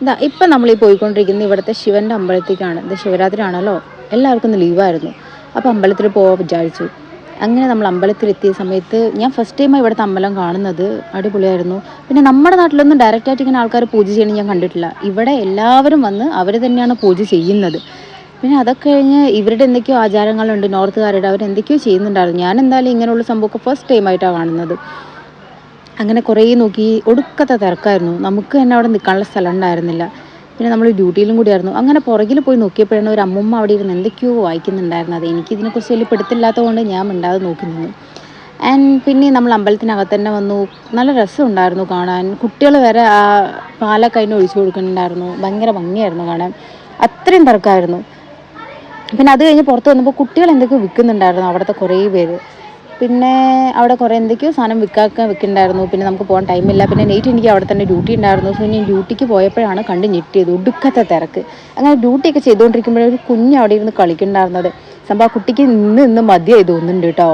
ഇതാ ഇപ്പം നമ്മൾ ഈ പോയിക്കൊണ്ടിരിക്കുന്നത് ഇവിടുത്തെ ശിവൻ്റെ അമ്പലത്തേക്കാണ്. ഇത് ശിവരാത്രി ആണല്ലോ, എല്ലാവർക്കും ഇന്ന് ലീവായിരുന്നു. അപ്പോൾ അമ്പലത്തിൽ പോകാൻ വിചാരിച്ചു. അങ്ങനെ നമ്മൾ അമ്പലത്തിലെത്തിയ സമയത്ത് ഞാൻ ഫസ്റ്റ് ടൈമാണ് ഇവിടുത്തെ അമ്പലം കാണുന്നത്. അടിപൊളിയായിരുന്നു. പിന്നെ നമ്മുടെ നാട്ടിലൊന്നും ഡയറക്റ്റായിട്ട് ഇങ്ങനെ ആൾക്കാർ പൂജ ചെയ്യണം ഞാൻ കണ്ടിട്ടില്ല. ഇവിടെ എല്ലാവരും വന്ന് അവർ തന്നെയാണ് പൂജ ചെയ്യുന്നത്. പിന്നെ അതൊക്കെ കഴിഞ്ഞ് ഇവരുടെ എന്തൊക്കെയോ ആചാരങ്ങളുണ്ട്, നോർത്തുകാരുടെ അവരെന്തൊക്കെയോ ചെയ്യുന്നുണ്ടായിരുന്നു. ഞാൻ എന്തായാലും ഇങ്ങനെയുള്ള സംഭവമൊക്കെ ഫസ്റ്റ് ടൈമായിട്ടാണ് കാണുന്നത്. അങ്ങനെ കുറേ നോക്കി, ഒടുക്കത്തെ തിരക്കായിരുന്നു. നമുക്ക് തന്നെ അവിടെ നിൽക്കാനുള്ള സ്ഥലം ഉണ്ടായിരുന്നില്ല. പിന്നെ നമ്മൾ ഡ്യൂട്ടിയിലും കൂടിയായിരുന്നു. അങ്ങനെ പുറകിൽ പോയി നോക്കിയപ്പോഴാണ് ഒരു അമ്മൂമ്മ അവിടെ ഇരുന്ന് എന്തൊക്കെയോ വായിക്കുന്നുണ്ടായിരുന്നു. അത് എനിക്കിതിനെക്കുറിച്ച് വലിയ പിടുത്തില്ലാത്തതുകൊണ്ട് ഞാൻ മിണ്ടാതെ നോക്കി നിന്നു. പിന്നെ നമ്മൾ അമ്പലത്തിനകത്ത് തന്നെ വന്നു. നല്ല രസമുണ്ടായിരുന്നു കാണാൻ. കുട്ടികൾ വരെ ആ പാലൊക്കെ അതിന് ഒഴിച്ചു കൊടുക്കുന്നുണ്ടായിരുന്നു. ഭയങ്കര ഭംഗിയായിരുന്നു കാണാൻ. അത്രയും തിരക്കായിരുന്നു. പിന്നെ അത് കഴിഞ്ഞ് പുറത്ത് വന്നപ്പോൾ കുട്ടികൾ എന്തൊക്കെയോ വിൽക്കുന്നുണ്ടായിരുന്നു അവിടുത്തെ കുറേ പേര്. പിന്നെ അവിടെ കുറേ എന്തൊക്കെയോ സാധനം വിൽക്കുന്നുണ്ടായിരുന്നു. പിന്നെ നമുക്ക് പോകാൻ ടൈമില്ല. പിന്നെ നൈറ്റ് എനിക്ക് അവിടെ തന്നെ ഡ്യൂട്ടി ഉണ്ടായിരുന്നു. സോ ഞാൻ ഡ്യൂട്ടിക്ക് പോയപ്പോഴാണ് കണ്ട് ഞെട്ടിയത്, ഒടുക്കത്തെ തിരക്ക്. അങ്ങനെ ഡ്യൂട്ടിയൊക്കെ ചെയ്തുകൊണ്ടിരിക്കുമ്പോഴൊരു കുഞ്ഞ് അവിടെ ഇരുന്ന് കളിക്കുന്നുണ്ടായിരുന്നത്. സംഭവം ആ കുട്ടിക്ക് ഇന്ന് മതിയായി തോന്നുന്നുണ്ട് കേട്ടോ.